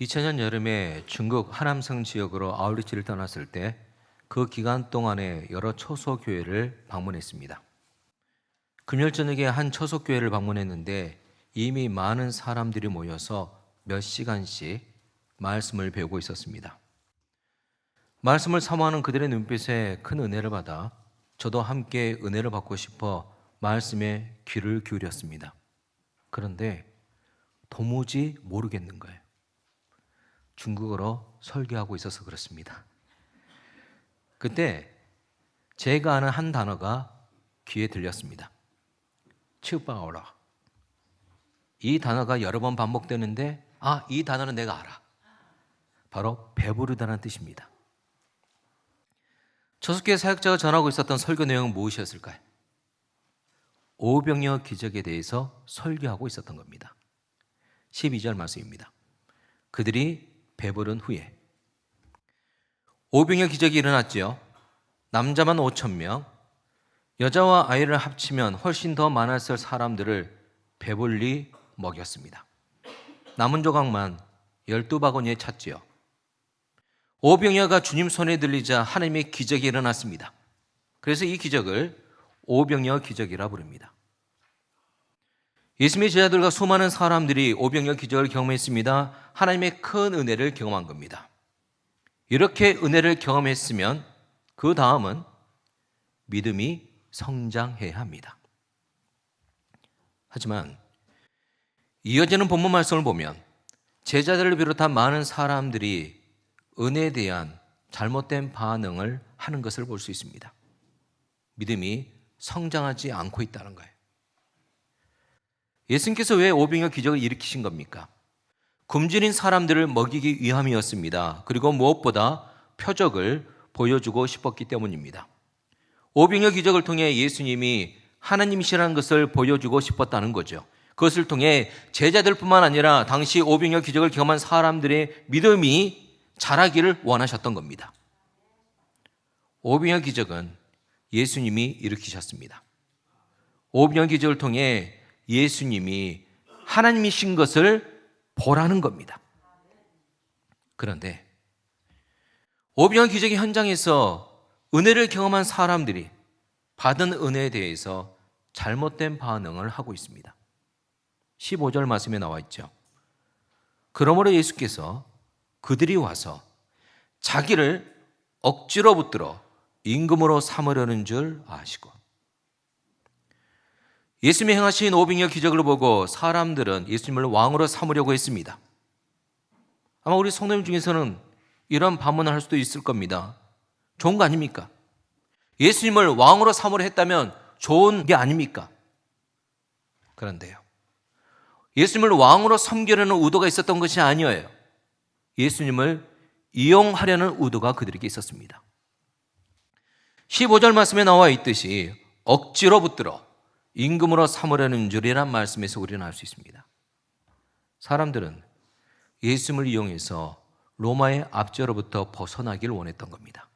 2000년 여름에 중국 하남성 지역으로 아울리치를 떠났을 때 그 기간 동안에 여러 초소교회를 방문했습니다. 금요일 저녁에 한 초소교회를 방문했는데 이미 많은 사람들이 모여서 몇 시간씩 말씀을 배우고 있었습니다. 말씀을 사모하는 그들의 눈빛에 큰 은혜를 받아 저도 함께 은혜를 받고 싶어 말씀에 귀를 기울였습니다. 그런데 도무지 모르겠는 거예요. 중국어로 설교하고 있어서 그렇습니다. 그때 제가 아는 한 단어가 귀에 들렸습니다. 츠바오라. 이 단어가 여러 번 반복되는데 이 단어는 내가 알아. 바로 배부르다는 뜻입니다. 초석교회 사역자가 전하고 있었던 설교 내용은 무엇이었을까요? 오병이어 기적에 대해서 설교하고 있었던 겁니다. 12절 말씀입니다. 그들이 배부른 후에 오병이어 기적이 일어났지요. 남자만 5,000명, 여자와 아이를 합치면 훨씬 더 많았을 사람들을 배불리 먹였습니다. 남은 조각만 12바구니에 찼지요. 오병이어가 주님 손에 들리자 하나님의 기적이 일어났습니다. 그래서 이 기적을 오병이어 기적이라 부릅니다. 예수님의 제자들과 수많은 사람들이 오병이어 기적을 경험했습니다. 하나님의 큰 은혜를 경험한 겁니다. 이렇게 은혜를 경험했으면 그 다음은 믿음이 성장해야 합니다. 하지만 이어지는 본문 말씀을 보면 제자들을 비롯한 많은 사람들이 은혜에 대한 잘못된 반응을 하는 것을 볼 수 있습니다. 믿음이 성장하지 않고 있다는 거예요. 예수님께서 왜 오병이어 기적을 일으키신 겁니까? 굶주린 사람들을 먹이기 위함이었습니다. 그리고 무엇보다 표적을 보여주고 싶었기 때문입니다. 오병이어 기적을 통해 예수님이 하나님이시라는 것을 보여주고 싶었다는 거죠. 그것을 통해 제자들뿐만 아니라 당시 오병이어 기적을 경험한 사람들의 믿음이 자라기를 원하셨던 겁니다. 오병이어 기적은 예수님이 일으키셨습니다. 오병이어 기적을 통해 예수님이 하나님이신 것을 보라는 겁니다. 그런데 오병이어 기적의 현장에서 은혜를 경험한 사람들이 받은 은혜에 대해서 잘못된 반응을 하고 있습니다. 15절 말씀에 나와 있죠. 그러므로 예수께서 그들이 와서 자기를 억지로 붙들어 임금으로 삼으려는 줄 아시고, 예수님이 행하신 오병이어 기적을 보고 사람들은 예수님을 왕으로 삼으려고 했습니다. 아마 우리 성도님 중에서는 이런 반문을 할 수도 있을 겁니다. 좋은 거 아닙니까? 예수님을 왕으로 삼으려 했다면 좋은 게 아닙니까? 그런데요, 예수님을 왕으로 섬기려는 의도가 있었던 것이 아니에요. 예수님을 이용하려는 의도가 그들에게 있었습니다. 15절 말씀에 나와 있듯이 억지로 붙들어 임금으로 삼으려는 줄이란 말씀에서 우리는 알 수 있습니다. 사람들은 예수님을 이용해서 로마의 압제로부터 벗어나길 원했던 겁니다.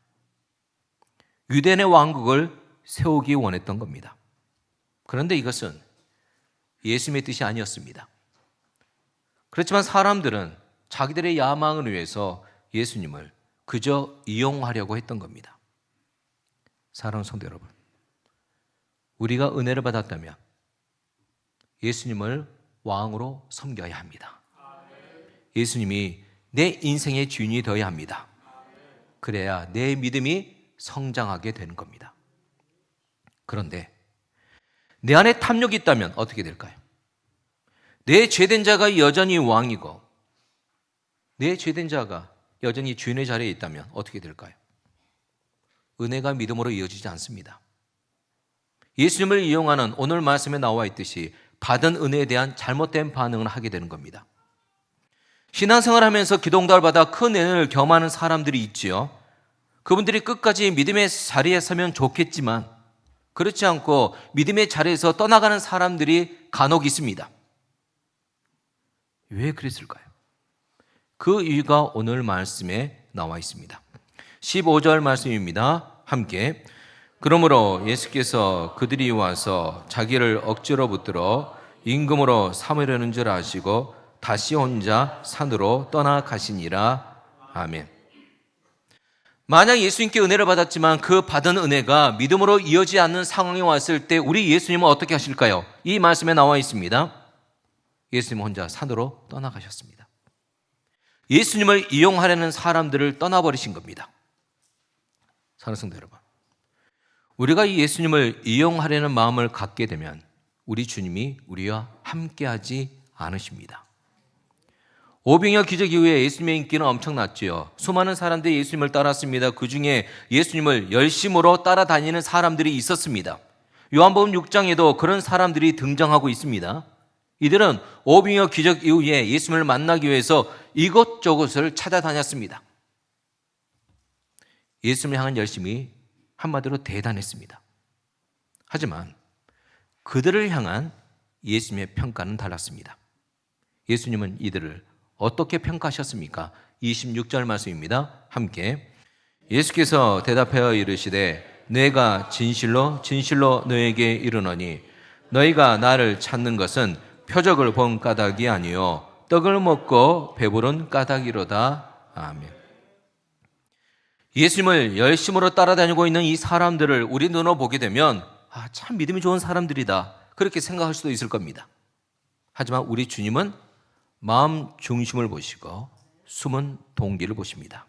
유대인의 왕국을 세우기 원했던 겁니다. 그런데 이것은 예수님의 뜻이 아니었습니다. 그렇지만 사람들은 자기들의 야망을 위해서 예수님을 그저 이용하려고 했던 겁니다. 사랑하는 성도 여러분, 우리가 은혜를 받았다면 예수님을 왕으로 섬겨야 합니다. 예수님이 내 인생의 주인이 되어야 합니다. 그래야 내 믿음이 성장하게 되는 겁니다. 그런데 내 안에 탐욕이 있다면 어떻게 될까요? 내 죄된 자가 여전히 왕이고 내 죄된 자가 여전히 주인의 자리에 있다면 어떻게 될까요? 은혜가 믿음으로 이어지지 않습니다. 예수님을 이용하는 오늘 말씀에 나와 있듯이 받은 은혜에 대한 잘못된 반응을 하게 되는 겁니다. 신앙생활을 하면서 기도응답을 받아 큰 은혜를 경험하는 사람들이 있지요. 그분들이 끝까지 믿음의 자리에 서면 좋겠지만 그렇지 않고 믿음의 자리에서 떠나가는 사람들이 간혹 있습니다. 왜 그랬을까요? 그 이유가 오늘 말씀에 나와 있습니다. 15절 말씀입니다. 함께. 그러므로 예수께서 그들이 와서 자기를 억지로 붙들어 임금으로 삼으려는 줄 아시고 다시 혼자 산으로 떠나가시니라. 아멘. 만약 예수님께 은혜를 받았지만 그 받은 은혜가 믿음으로 이어지지 않는 상황에 왔을 때 우리 예수님은 어떻게 하실까요? 이 말씀에 나와 있습니다. 예수님은 혼자 산으로 떠나가셨습니다. 예수님을 이용하려는 사람들을 떠나버리신 겁니다. 사랑하는 성도 여러분, 우리가 이 예수님을 이용하려는 마음을 갖게 되면 우리 주님이 우리와 함께하지 않으십니다. 오병이어 기적 이후에 예수님의 인기는 엄청났지요. 수많은 사람들이 예수님을 따랐습니다. 그 중에 예수님을 열심으로 따라다니는 사람들이 있었습니다. 요한복음 6장에도 그런 사람들이 등장하고 있습니다. 이들은 오병이어 기적 이후에 예수님을 만나기 위해서 이곳저곳을 찾아다녔습니다. 예수님을 향한 열심이 한마디로 대단했습니다. 하지만 그들을 향한 예수님의 평가는 달랐습니다. 예수님은 이들을 어떻게 평가하셨습니까? 26절 말씀입니다. 함께 예수께서 대답하여 이르시되 내가 진실로 진실로 너에게 이르노니 너희가 나를 찾는 것은 표적을 본 까닭이 아니요 떡을 먹고 배부른 까닭이로다. 아멘. 예수님을 열심으로 따라다니고 있는 이 사람들을 우리 눈으로 보게 되면 참 믿음이 좋은 사람들이다 그렇게 생각할 수도 있을 겁니다. 하지만 우리 주님은 마음 중심을 보시고 숨은 동기를 보십니다.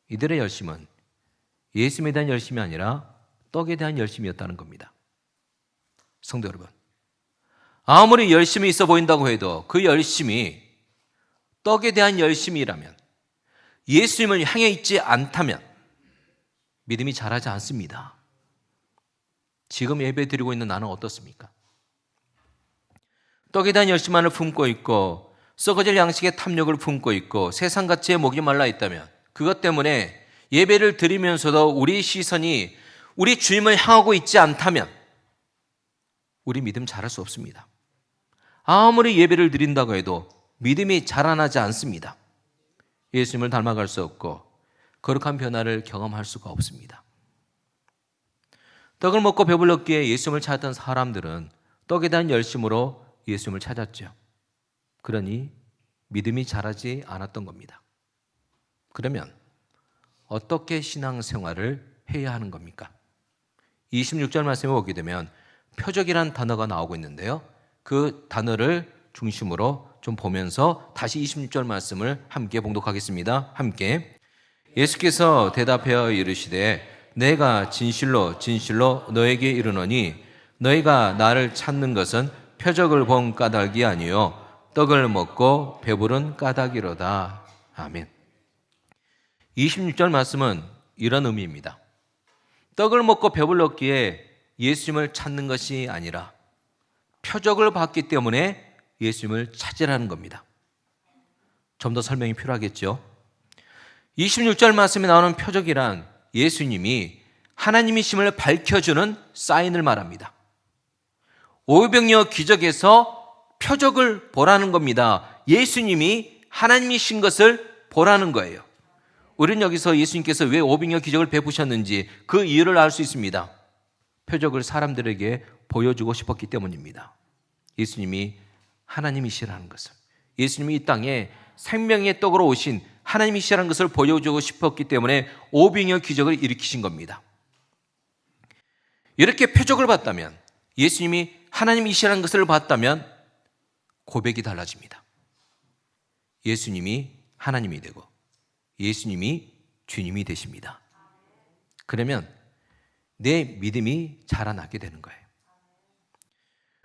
이들의 열심은 예수님에 대한 열심이 아니라 떡에 대한 열심이었다는 겁니다. 성도 여러분, 아무리 열심이 있어 보인다고 해도 그 열심이 떡에 대한 열심이라면, 예수님을 향해 있지 않다면 믿음이 자라지 않습니다. 지금 예배 드리고 있는 나는 어떻습니까? 떡에 대한 열심만을 품고 있고 썩어질 양식의 탐욕을 품고 있고 세상 가치에 목이 말라 있다면, 그것 때문에 예배를 드리면서도 우리 시선이 우리 주님을 향하고 있지 않다면 우리 믿음 자랄 수 없습니다. 아무리 예배를 드린다고 해도 믿음이 자라나지 않습니다. 예수님을 닮아갈 수 없고 거룩한 변화를 경험할 수가 없습니다. 떡을 먹고 배불렀기에 예수님을 찾았던 사람들은 떡에 대한 열심으로 예수님을 찾았죠. 그러니 믿음이 자라지 않았던 겁니다. 그러면 어떻게 신앙생활을 해야 하는 겁니까? 26절 말씀에 보게 되면 표적이라는 단어가 나오고 있는데요. 그 단어를 중심으로 좀 보면서 다시 26절 말씀을 함께 봉독하겠습니다. 함께 예수께서 대답하여 이르시되 내가 진실로 진실로 너에게 이르노니 너희가 나를 찾는 것은 표적을 본 까닭이 아니요 떡을 먹고 배부른 까닭이로다. 아멘. 26절 말씀은 이런 의미입니다. 떡을 먹고 배불렀기에 예수님을 찾는 것이 아니라 표적을 봤기 때문에 예수님을 찾으라는 겁니다. 좀 더 설명이 필요하겠죠. 26절 말씀에 나오는 표적이란 예수님이 하나님이심을 밝혀주는 사인을 말합니다. 오병이어 기적에서 표적을 보라는 겁니다. 예수님이 하나님이신 것을 보라는 거예요. 우리는 여기서 예수님께서 왜 오병이어 기적을 베푸셨는지 그 이유를 알 수 있습니다. 표적을 사람들에게 보여주고 싶었기 때문입니다. 예수님이 하나님이시라는 것을, 예수님이 이 땅에 생명의 떡으로 오신 하나님이시라는 것을 보여주고 싶었기 때문에 오병이어 기적을 일으키신 겁니다. 이렇게 표적을 봤다면, 예수님이 하나님이시라는 것을 봤다면 고백이 달라집니다. 예수님이 하나님이 되고 예수님이 주님이 되십니다. 그러면 내 믿음이 자라나게 되는 거예요.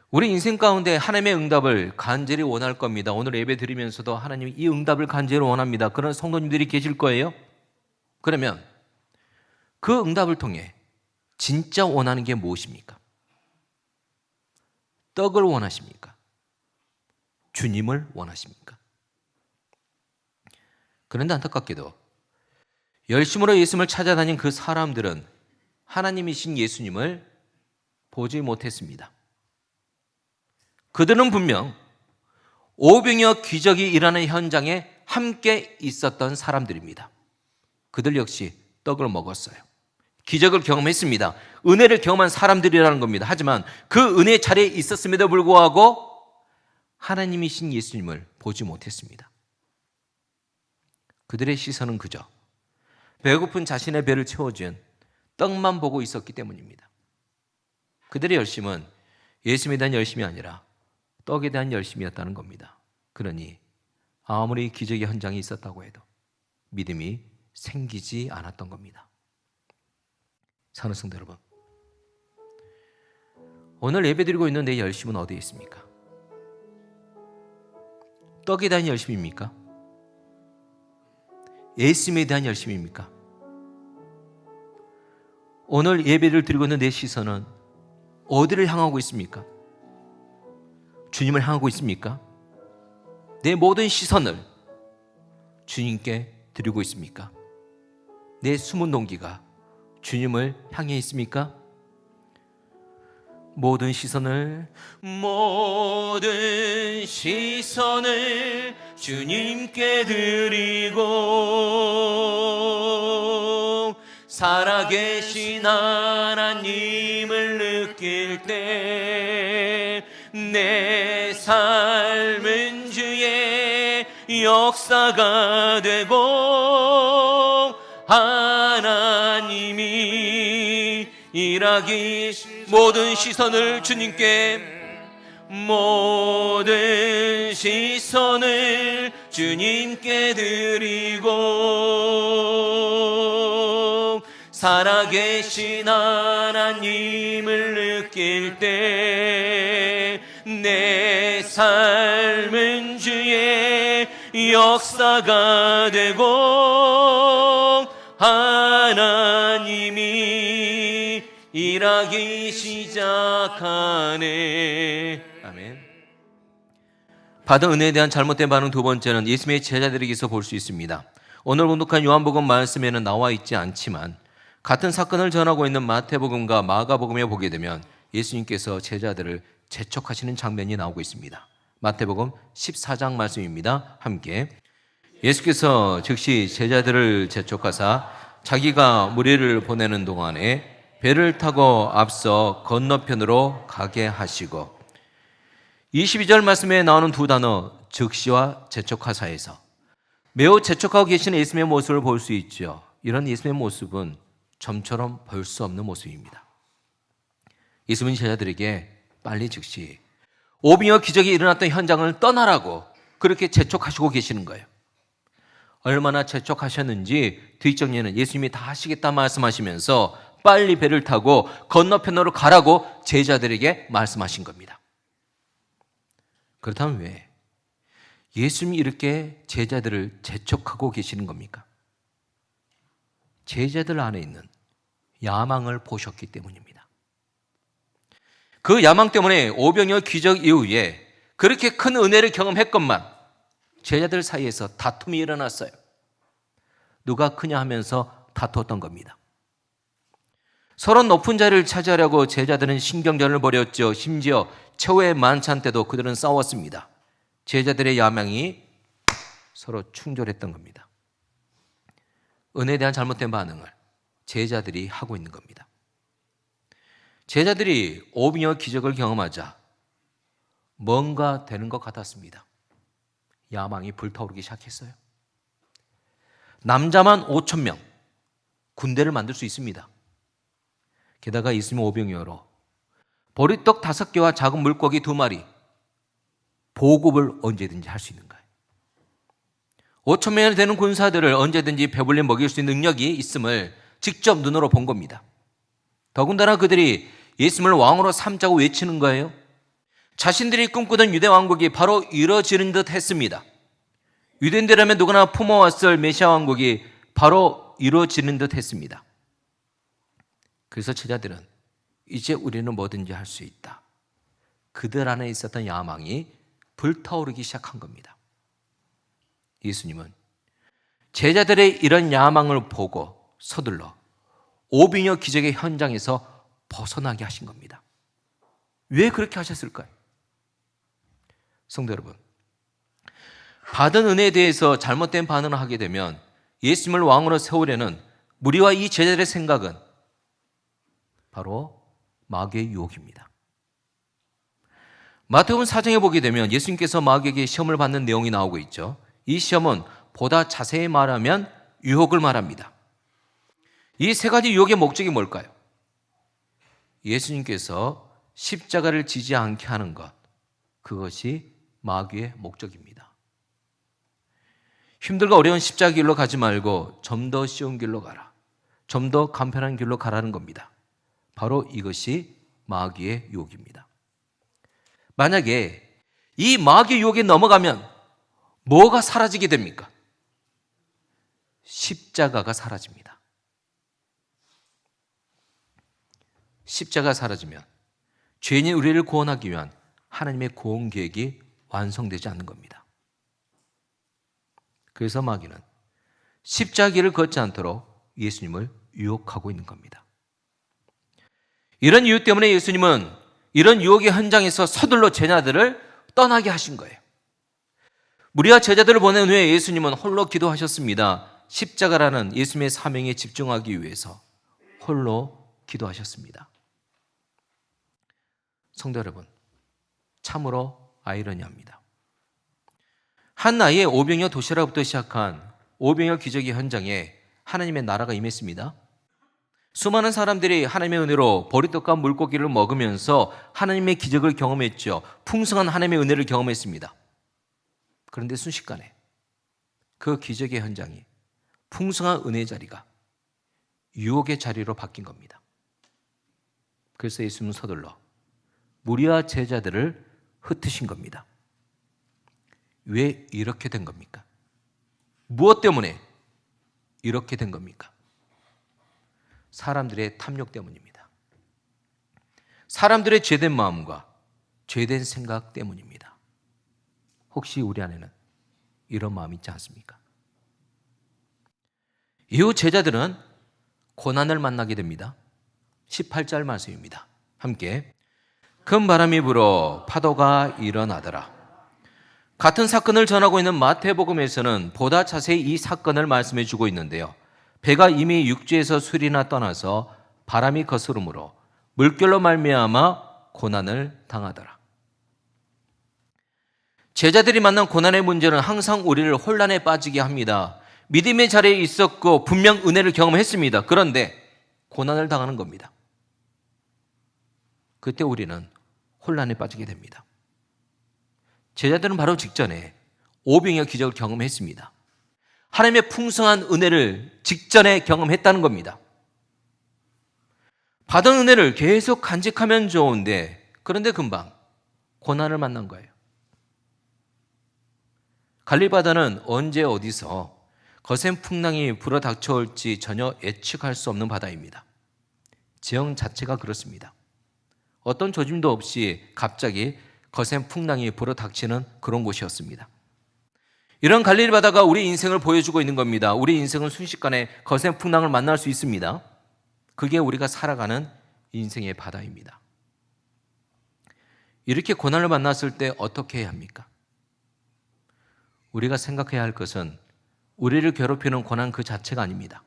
우리 인생 가운데 하나님의 응답을 간절히 원할 겁니다. 오늘 예배 드리면서도 하나님이 이 응답을 간절히 원합니다. 그런 성도님들이 계실 거예요. 그러면 그 응답을 통해 진짜 원하는 게 무엇입니까? 떡을 원하십니까? 주님을 원하십니까? 그런데 안타깝게도 열심으로 예수님을 찾아다닌 그 사람들은 하나님이신 예수님을 보지 못했습니다. 그들은 분명 오병이어 기적이 일어나는 현장에 함께 있었던 사람들입니다. 그들 역시 떡을 먹었어요. 기적을 경험했습니다. 은혜를 경험한 사람들이라는 겁니다. 하지만 그 은혜 자리에 있었음에도 불구하고 하나님이신 예수님을 보지 못했습니다. 그들의 시선은 그저 배고픈 자신의 배를 채워준 떡만 보고 있었기 때문입니다. 그들의 열심은 예수님에 대한 열심이 아니라 떡에 대한 열심이었다는 겁니다. 그러니 아무리 기적의 현장이 있었다고 해도 믿음이 생기지 않았던 겁니다. 사랑하는 성도 여러분, 오늘 예배드리고 있는 내 열심은 어디에 있습니까? 떡에 대한 열심입니까? 예수님에 대한 열심입니까? 오늘 예배를 드리고 있는 내 시선은 어디를 향하고 있습니까? 주님을 향하고 있습니까? 내 모든 시선을 주님께 드리고 있습니까? 내 숨은 동기가 주님을 향해 있습니까? 모든 시선을 주님께 드리고 살아계신 하나님을 느낄 때 내 삶은 주의 역사가 되고 하나님이 일하기 모든 시선을 주님께 드리고 살아계신 하나님을 느낄 때 내 삶은 주의 역사가 되고 하나님이 일하기 시작하네. 아멘. 받은 은혜에 대한 잘못된 반응 두 번째는 예수님의 제자들에게서 볼 수 있습니다. 오늘 봉독한 요한복음 말씀에는 나와 있지 않지만 같은 사건을 전하고 있는 마태복음과 마가복음에 보게 되면 예수님께서 제자들을 재촉하시는 장면이 나오고 있습니다. 마태복음 14장 말씀입니다. 함께 예수께서 즉시 제자들을 재촉하사 자기가 무리를 보내는 동안에 배를 타고 앞서 건너편으로 가게 하시고 22절 말씀에 나오는 두 단어 즉시와 재촉하사에서 매우 재촉하고 계시는 예수님의 모습을 볼 수 있죠. 이런 예수님의 모습은 점처럼 볼 수 없는 모습입니다. 예수님은 제자들에게 빨리 즉시 오병이어 기적이 일어났던 현장을 떠나라고 그렇게 재촉하시고 계시는 거예요. 얼마나 재촉하셨는지 뒷정리는 예수님이 다 하시겠다 말씀하시면서 빨리 배를 타고 건너편으로 가라고 제자들에게 말씀하신 겁니다. 그렇다면 왜 예수님이 이렇게 제자들을 재촉하고 계시는 겁니까? 제자들 안에 있는 야망을 보셨기 때문입니다. 그 야망 때문에 오병이어 기적 이후에 그렇게 큰 은혜를 경험했건만 제자들 사이에서 다툼이 일어났어요. 누가 크냐 하면서 다투었던 겁니다. 서로 높은 자리를 차지하려고 제자들은 신경전을 벌였죠. 심지어 최후의 만찬 때도 그들은 싸웠습니다. 제자들의 야망이 서로 충돌했던 겁니다. 은혜에 대한 잘못된 반응을 제자들이 하고 있는 겁니다. 제자들이 오병이어 기적을 경험하자 뭔가 되는 것 같았습니다. 야망이 불타오르기 시작했어요. 남자만 5,000명 군대를 만들 수 있습니다. 게다가 예수님은 오병이어로 보리떡 5개와 작은 물고기 2마리 보급을 언제든지 할 수 있는 거예요. 5,000명이 되는 군사들을 언제든지 배불리 먹일 수 있는 능력이 있음을 직접 눈으로 본 겁니다. 더군다나 그들이 예수님을 왕으로 삼자고 외치는 거예요. 자신들이 꿈꾸던 유대 왕국이 바로 이루어지는 듯 했습니다. 유대인들이라면 누구나 품어왔을 메시아 왕국이 바로 이루어지는 듯 했습니다. 그래서 제자들은 이제 우리는 뭐든지 할 수 있다. 그들 안에 있었던 야망이 불타오르기 시작한 겁니다. 예수님은 제자들의 이런 야망을 보고 서둘러 오병이어 기적의 현장에서 벗어나게 하신 겁니다. 왜 그렇게 하셨을까요? 성도 여러분, 받은 은혜에 대해서 잘못된 반응을 하게 되면 예수님을 왕으로 세우려는 무리와 이 제자들의 생각은 바로 마귀의 유혹입니다. 마태복음 4장에 보게 되면 예수님께서 마귀에게 시험을 받는 내용이 나오고 있죠. 이 시험은 보다 자세히 말하면 유혹을 말합니다. 이 세 가지 유혹의 목적이 뭘까요? 예수님께서 십자가를 지지 않게 하는 것, 그것이 마귀의 목적입니다. 힘들고 어려운 십자가 길로 가지 말고 좀 더 쉬운 길로 가라. 좀 더 간편한 길로 가라는 겁니다. 바로 이것이 마귀의 유혹입니다. 만약에 이 마귀의 유혹에 넘어가면 뭐가 사라지게 됩니까? 십자가가 사라집니다. 십자가가 사라지면 죄인인 우리를 구원하기 위한 하나님의 구원 계획이 완성되지 않는 겁니다. 그래서 마귀는 십자가를 걷지 않도록 예수님을 유혹하고 있는 겁니다. 이런 이유 때문에 예수님은 이런 유혹의 현장에서 서둘러 제자들을 떠나게 하신 거예요. 무리와 제자들을 보낸 후에 예수님은 홀로 기도하셨습니다. 십자가라는 예수님의 사명에 집중하기 위해서 홀로 기도하셨습니다. 성도 여러분, 참으로 아이러니합니다. 한 나이에 오병이어 도시락부터 시작한 오병이어 기적의 현장에 하나님의 나라가 임했습니다. 수많은 사람들이 하나님의 은혜로 보리떡과 물고기를 먹으면서 하나님의 기적을 경험했죠. 풍성한 하나님의 은혜를 경험했습니다. 그런데 순식간에 그 기적의 현장이 풍성한 은혜의 자리가 유혹의 자리로 바뀐 겁니다. 그래서 예수님은 서둘러 무리와 제자들을 흩으신 겁니다. 왜 이렇게 된 겁니까? 무엇 때문에 이렇게 된 겁니까? 사람들의 탐욕 때문입니다. 사람들의 죄된 마음과 죄된 생각 때문입니다. 혹시 우리 안에는 이런 마음이 있지 않습니까? 이후 제자들은 고난을 만나게 됩니다. 18절 말씀입니다. 함께 큰 바람이 불어 파도가 일어나더라. 같은 사건을 전하고 있는 마태복음에서는 보다 자세히 이 사건을 말씀해 주고 있는데요. 배가 이미 육지에서 수리나 떠나서 바람이 거스름으로 물결로 말미암아 고난을 당하더라. 제자들이 만난 고난의 문제는 항상 우리를 혼란에 빠지게 합니다. 믿음의 자리에 있었고 분명 은혜를 경험했습니다. 그런데 고난을 당하는 겁니다. 그때 우리는 혼란에 빠지게 됩니다. 제자들은 바로 직전에 오병이어 기적을 경험했습니다. 하나님의 풍성한 은혜를 직전에 경험했다는 겁니다. 받은 은혜를 계속 간직하면 좋은데 그런데 금방 고난을 만난 거예요. 갈릴바다는 언제 어디서 거센 풍랑이 불어 닥쳐올지 전혀 예측할 수 없는 바다입니다. 지형 자체가 그렇습니다. 어떤 조짐도 없이 갑자기 거센 풍랑이 불어 닥치는 그런 곳이었습니다. 이런 갈릴리 바다가 우리 인생을 보여주고 있는 겁니다. 우리 인생은 순식간에 거센 풍랑을 만날 수 있습니다. 그게 우리가 살아가는 인생의 바다입니다. 이렇게 고난을 만났을 때 어떻게 해야 합니까? 우리가 생각해야 할 것은 우리를 괴롭히는 고난 그 자체가 아닙니다.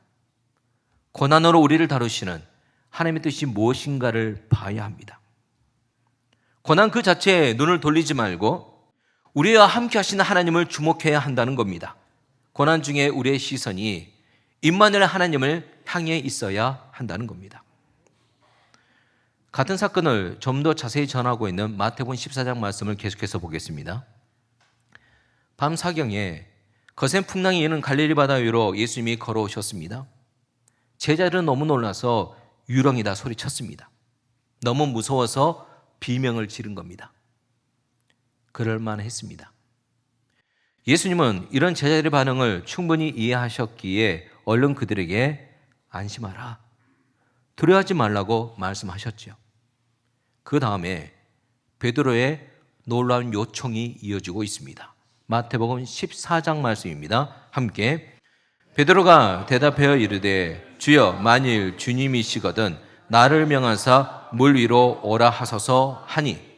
고난으로 우리를 다루시는 하나님의 뜻이 무엇인가를 봐야 합니다. 고난 그 자체에 눈을 돌리지 말고 우리와 함께 하시는 하나님을 주목해야 한다는 겁니다. 고난 중에 우리의 시선이 임마누엘 하나님을 향해 있어야 한다는 겁니다. 같은 사건을 좀 더 자세히 전하고 있는 마태복음 14장 말씀을 계속해서 보겠습니다. 밤 사경에 거센 풍랑이 이는 갈릴리 바다 위로 예수님이 걸어오셨습니다. 제자들은 너무 놀라서 유령이다 소리쳤습니다. 너무 무서워서 비명을 지른 겁니다. 그럴만했습니다. 예수님은 이런 제자들의 반응을 충분히 이해하셨기에 얼른 그들에게 안심하라, 두려워하지 말라고 말씀하셨죠. 그 다음에 베드로의 놀라운 요청이 이어지고 있습니다. 마태복음 14장 말씀입니다. 함께 베드로가 대답하여 이르되 주여 만일 주님이시거든 나를 명하사 물 위로 오라 하소서 하니,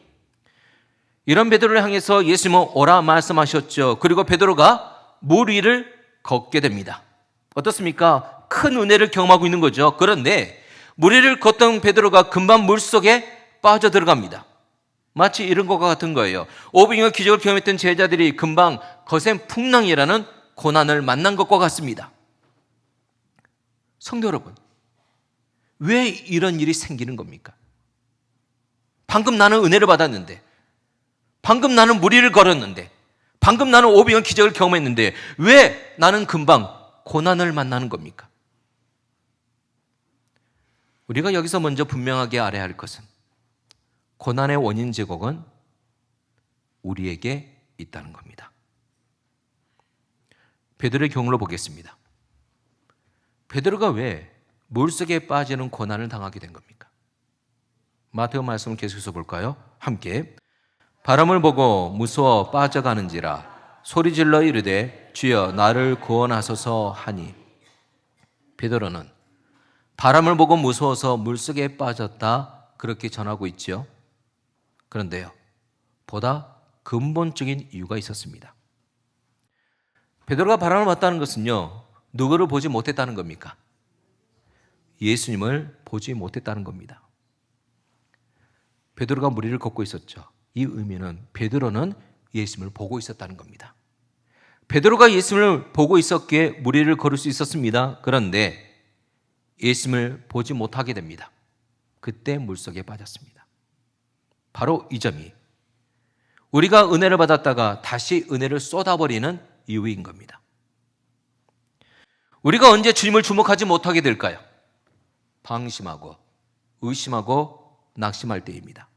이런 베드로를 향해서 예수님은 오라 말씀하셨죠. 그리고 베드로가 물 위를 걷게 됩니다. 어떻습니까? 큰 은혜를 경험하고 있는 거죠. 그런데 물 위를 걷던 베드로가 금방 물속에 빠져들어갑니다. 마치 이런 것과 같은 거예요. 오병이어 기적을 경험했던 제자들이 금방 거센 풍랑이라는 고난을 만난 것과 같습니다. 성도 여러분, 왜 이런 일이 생기는 겁니까? 방금 나는 은혜를 받았는데, 방금 나는 무리를 걸었는데, 방금 나는 오병이어 기적을 경험했는데 왜 나는 금방 고난을 만나는 겁니까? 우리가 여기서 먼저 분명하게 알아야 할 것은 고난의 원인 제공은 우리에게 있다는 겁니다. 베드로의 경우로 보겠습니다. 베드로가 왜 물속에 빠지는 고난을 당하게 된 겁니까? 마태오 말씀을 계속해서 볼까요? 함께. 바람을 보고 무서워 빠져가는지라 소리질러 이르되 주여 나를 구원하소서 하니. 베드로는 바람을 보고 무서워서 물속에 빠졌다 그렇게 전하고 있죠. 그런데요, 보다 근본적인 이유가 있었습니다. 베드로가 바람을 봤다는 것은요, 누구를 보지 못했다는 겁니까? 예수님을 보지 못했다는 겁니다. 베드로가 무리를 걷고 있었죠. 이 의미는 베드로는 예수님을 보고 있었다는 겁니다. 베드로가 예수님을 보고 있었기에 무리를 걸을 수 있었습니다. 그런데 예수님을 보지 못하게 됩니다. 그때 물속에 빠졌습니다. 바로 이 점이 우리가 은혜를 받았다가 다시 은혜를 쏟아버리는 이유인 겁니다. 우리가 언제 주님을 주목하지 못하게 될까요? 방심하고 의심하고 낙심할 때입니다.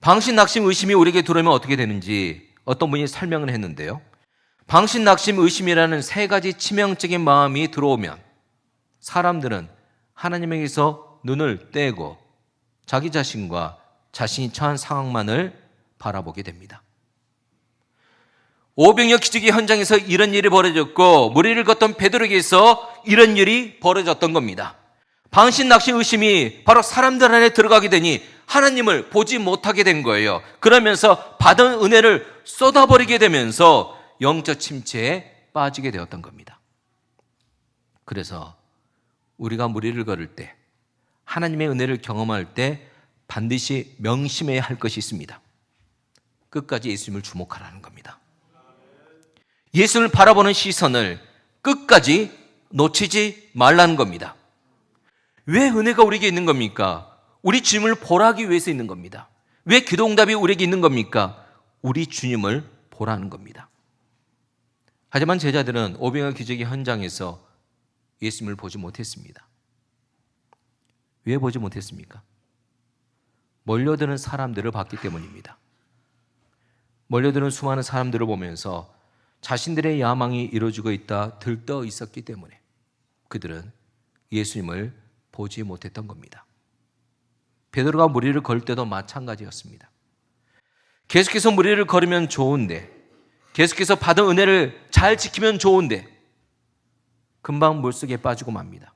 방심, 낙심, 의심이 우리에게 들어오면 어떻게 되는지 어떤 분이 설명을 했는데요. 방심, 낙심, 의심이라는 세 가지 치명적인 마음이 들어오면 사람들은 하나님에게서 눈을 떼고 자기 자신과 자신이 처한 상황만을 바라보게 됩니다. 오병이어 기적의 현장에서 이런 일이 벌어졌고 무리를 걷던 베드로에게서 이런 일이 벌어졌던 겁니다. 방심, 낙심, 의심이 바로 사람들 안에 들어가게 되니 하나님을 보지 못하게 된 거예요. 그러면서 받은 은혜를 쏟아버리게 되면서 영적 침체에 빠지게 되었던 겁니다. 그래서 우리가 무리를 걸을 때, 하나님의 은혜를 경험할 때 반드시 명심해야 할 것이 있습니다. 끝까지 예수님을 주목하라는 겁니다. 예수님을 바라보는 시선을 끝까지 놓치지 말라는 겁니다. 왜 은혜가 우리에게 있는 겁니까? 우리 주님을 보라기 위해서 있는 겁니다. 왜 기도응답이 우리에게 있는 겁니까? 우리 주님을 보라는 겁니다. 하지만 제자들은 오병이어 기적의 현장에서 예수님을 보지 못했습니다. 왜 보지 못했습니까? 몰려드는 사람들을 봤기 때문입니다. 몰려드는 수많은 사람들을 보면서 자신들의 야망이 이루어지고 있다 들떠 있었기 때문에 그들은 예수님을 보지 못했던 겁니다. 베드로가 무리를 걸 때도 마찬가지였습니다. 계속해서 무리를 걸으면 좋은데, 계속해서 받은 은혜를 잘 지키면 좋은데 금방 물속에 빠지고 맙니다.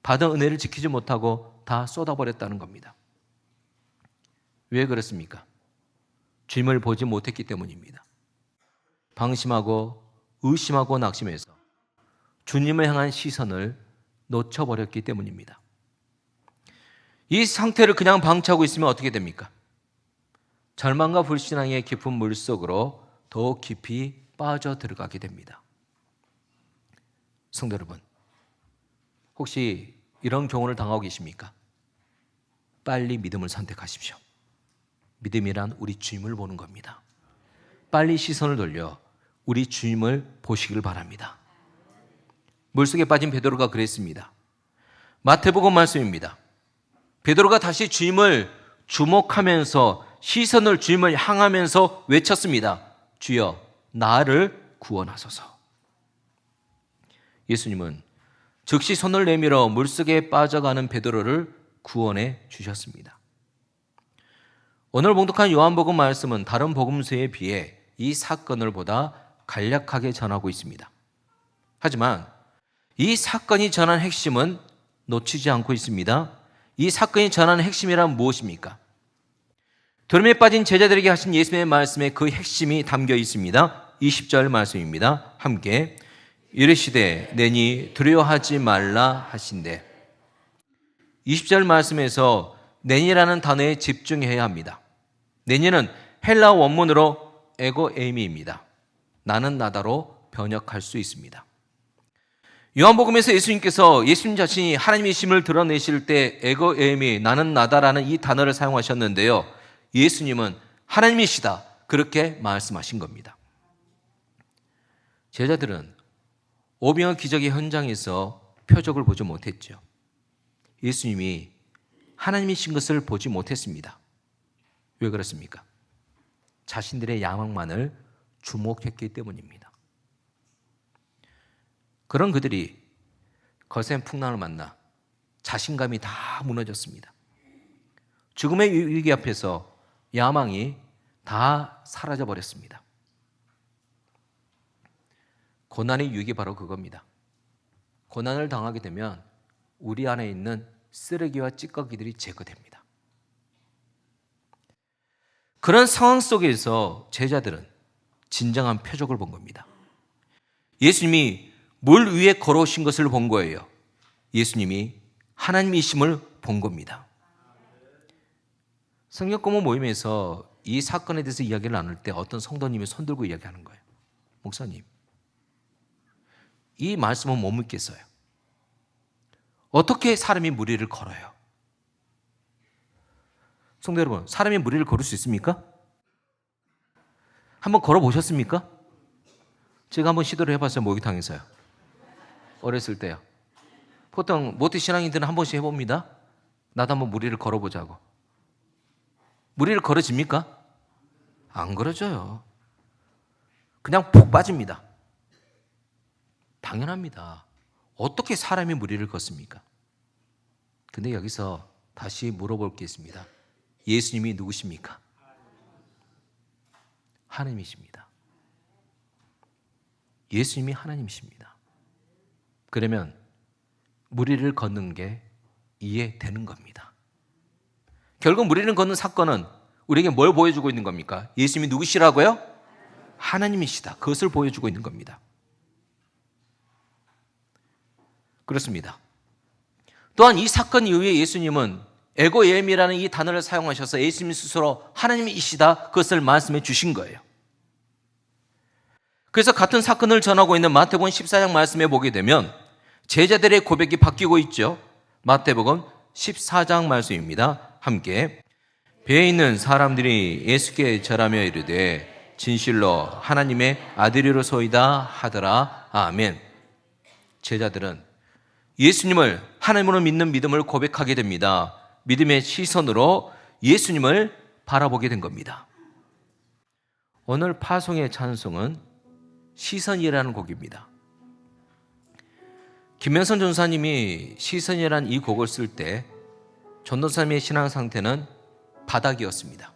받은 은혜를 지키지 못하고 다 쏟아버렸다는 겁니다. 왜 그렇습니까? 주님을 보지 못했기 때문입니다. 방심하고 의심하고 낙심해서 주님을 향한 시선을 놓쳐버렸기 때문입니다. 이 상태를 그냥 방치하고 있으면 어떻게 됩니까? 절망과 불신앙의 깊은 물속으로 더 깊이 빠져 들어가게 됩니다. 성도 여러분, 혹시 이런 경우를 당하고 계십니까? 빨리 믿음을 선택하십시오. 믿음이란 우리 주님을 보는 겁니다. 빨리 시선을 돌려 우리 주님을 보시길 바랍니다. 물속에 빠진 베드로가 그랬습니다. 마태복음 말씀입니다. 베드로가 다시 주님을 주목하면서 시선을 주님을 향하면서 외쳤습니다. 주여 나를 구원하소서. 예수님은 즉시 손을 내밀어 물속에 빠져가는 베드로를 구원해 주셨습니다. 오늘 봉독한 요한복음 말씀은 다른 복음서에 비해 이 사건을 보다 간략하게 전하고 있습니다. 하지만 이 사건이 전한 핵심은 놓치지 않고 있습니다. 이 사건이 전하는 핵심이란 무엇입니까? 두려움에 빠진 제자들에게 하신 예수님의 말씀에 그 핵심이 담겨 있습니다. 20절 말씀입니다. 함께 이르시되 내니 두려워하지 말라 하신대. 20절 말씀에서 내니라는 단어에 집중해야 합니다. 내년은 헬라 원문으로 에고에이미입니다. 나는 나다로 번역할 수 있습니다. 요한복음에서 예수님 자신이 하나님이심을 드러내실 때 에고에이미, 나는 나다라는 이 단어를 사용하셨는데요. 예수님은 하나님이시다, 그렇게 말씀하신 겁니다. 제자들은 오병이어 기적의 현장에서 표적을 보지 못했죠. 예수님이 하나님이신 것을 보지 못했습니다. 왜 그렇습니까? 자신들의 야망만을 주목했기 때문입니다. 그런 그들이 거센 풍랑을 만나 자신감이 다 무너졌습니다. 죽음의 위기 앞에서 야망이 다 사라져 버렸습니다. 고난의 유익이 바로 그겁니다. 고난을 당하게 되면 우리 안에 있는 쓰레기와 찌꺼기들이 제거됩니다. 그런 상황 속에서 제자들은 진정한 표적을 본 겁니다. 예수님이 물 위에 걸어오신 것을 본 거예요. 예수님이 하나님이심을 본 겁니다. 성경공부 모임에서 이 사건에 대해서 이야기를 나눌 때 어떤 성도님이 손 들고 이야기하는 거예요. 목사님, 이 말씀은 못 믿겠어요. 어떻게 사람이 물 위를 걸어요? 성도 여러분, 사람이 물 위를 걸을 수 있습니까? 한번 걸어보셨습니까? 제가 한번 시도를 해봤어요. 목욕탕에서요. 어렸을 때요. 보통 모태 신앙인들은 한 번씩 해봅니다. 나도 한번 물 위를 걸어보자고. 물 위를 걸어집니까? 안 걸어져요. 그냥 푹 빠집니다. 당연합니다. 어떻게 사람이 물 위를 걷습니까? 근데 여기서 다시 물어볼 게 있습니다. 예수님이 누구십니까? 하나님이십니다. 예수님이 하나님이십니다. 그러면 물 위를 걷는 게 이해되는 겁니다. 결국 물 위를 걷는 사건은 우리에게 뭘 보여주고 있는 겁니까? 예수님이 누구시라고요? 하나님이시다. 그것을 보여주고 있는 겁니다. 그렇습니다. 또한 이 사건 이후에 예수님은 에고예미라는 이 단어를 사용하셔서 예수님 스스로 하나님이시다, 그것을 말씀해 주신 거예요. 그래서 같은 사건을 전하고 있는 마태복음 14장 말씀에 보게 되면 제자들의 고백이 바뀌고 있죠. 마태복음 14장 말씀입니다. 함께 배에 있는 사람들이 예수께 절하며 이르되 진실로 하나님의 아들이로소이다 하더라. 아멘. 제자들은 예수님을 하나님으로 믿는 믿음을 고백하게 됩니다. 믿음의 시선으로 예수님을 바라보게 된 겁니다. 오늘 파송의 찬송은 시선이라는 곡입니다. 김명선 전사님이 시선이라는 이 곡을 쓸 때 전도사님의 신앙 상태는 바닥이었습니다.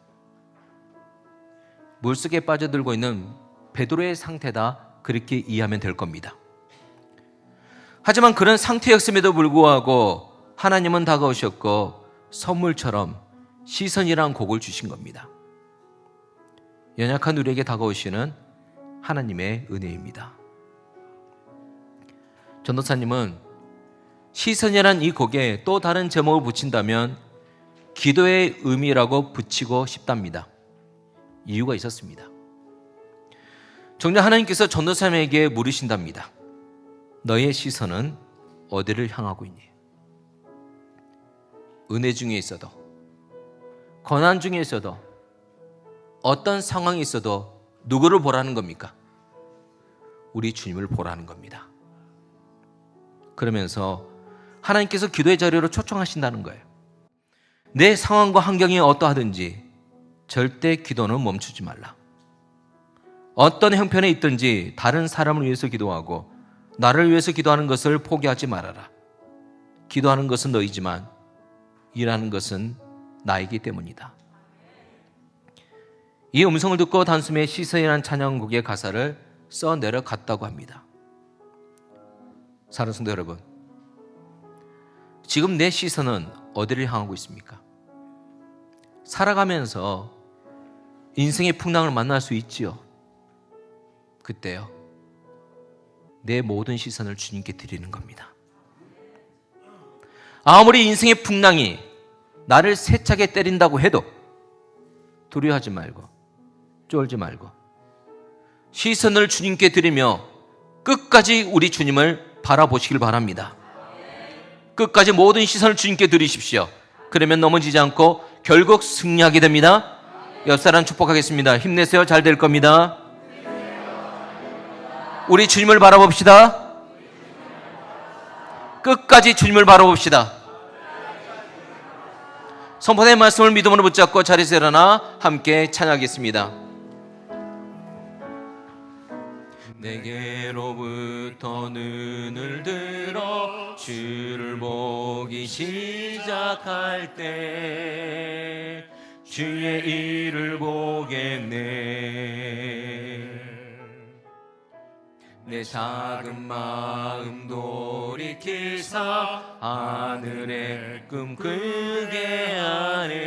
물속에 빠져들고 있는 베드로의 상태다, 그렇게 이해하면 될 겁니다. 하지만 그런 상태였음에도 불구하고 하나님은 다가오셨고 선물처럼 시선이라는 곡을 주신 겁니다. 연약한 우리에게 다가오시는 하나님의 은혜입니다. 전도사님은 시선이라는 이 곡에 또 다른 제목을 붙인다면 기도의 의미라고 붙이고 싶답니다. 이유가 있었습니다. 정작 하나님께서 전도사님에게 물으신답니다. 너의 시선은 어디를 향하고 있니? 은혜 중에 있어도, 고난 중에 있어도, 어떤 상황이 있어도 누구를 보라는 겁니까? 우리 주님을 보라는 겁니다. 그러면서 하나님께서 기도의 자리로 초청하신다는 거예요. 내 상황과 환경이 어떠하든지 절대 기도는 멈추지 말라. 어떤 형편에 있든지 다른 사람을 위해서 기도하고 나를 위해서 기도하는 것을 포기하지 말아라. 기도하는 것은 너이지만 일하는 것은 나이기 때문이다. 이 음성을 듣고 단숨에 시선이라는 찬양곡의 가사를 써 내려갔다고 합니다. 사랑하는 성도 여러분, 지금 내 시선은 어디를 향하고 있습니까? 살아가면서 인생의 풍랑을 만날 수 있지요. 그때요, 내 모든 시선을 주님께 드리는 겁니다. 아무리 인생의 풍랑이 나를 세차게 때린다고 해도 두려워하지 말고 쫄지 말고 시선을 주님께 드리며 끝까지 우리 주님을 바라보시길 바랍니다. 끝까지 모든 시선을 주님께 드리십시오. 그러면 넘어지지 않고 결국 승리하게 됩니다. 옆 사람 축복하겠습니다. 힘내세요. 잘 될 겁니다. 우리 주님을 바라봅시다. 끝까지 주님을 바라봅시다. 선포된 말씀을 믿음으로 붙잡고 자리에서 일어나 함께 찬양하겠습니다. 내게로부터 눈을 들어 주를 보기 시작할 때 주의 일을 보겠네. 내 작은 마음 돌이키사 하늘의 꿈 크게 하네.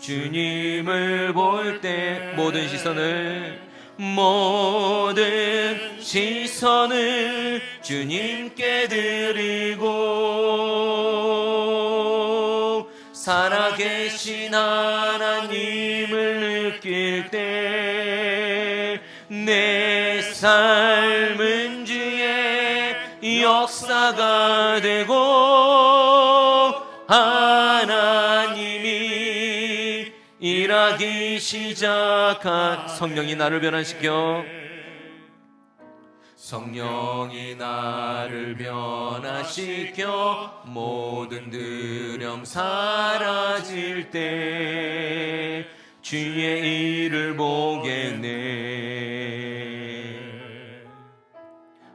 주님을 볼 때 모든 시선을 주님께 드리고 살아계신 하나님을 느낄 때 내 삶은 주의 역사가 되고 하나님이 일하기 시작한 성령이 나를 변화시켜 모든 두려움 사라질 때 주의 일을 보겠네.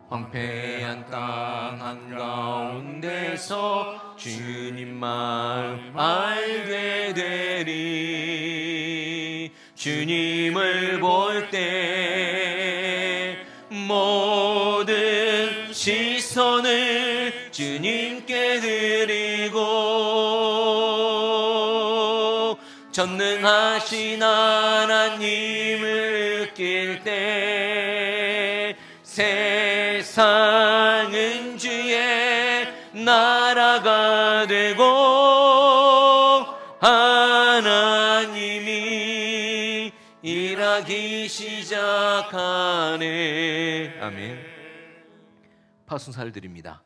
황폐한 땅 한가운데서 주님 마음 알게 되리. 주님을 볼 때 모든 시선을 주님께 드리고 전능하신 하나님을 느낄 때 세상은 주의 나라가 되고 하나님이 일하기 시작하네. 아멘. 파순사를 드립니다.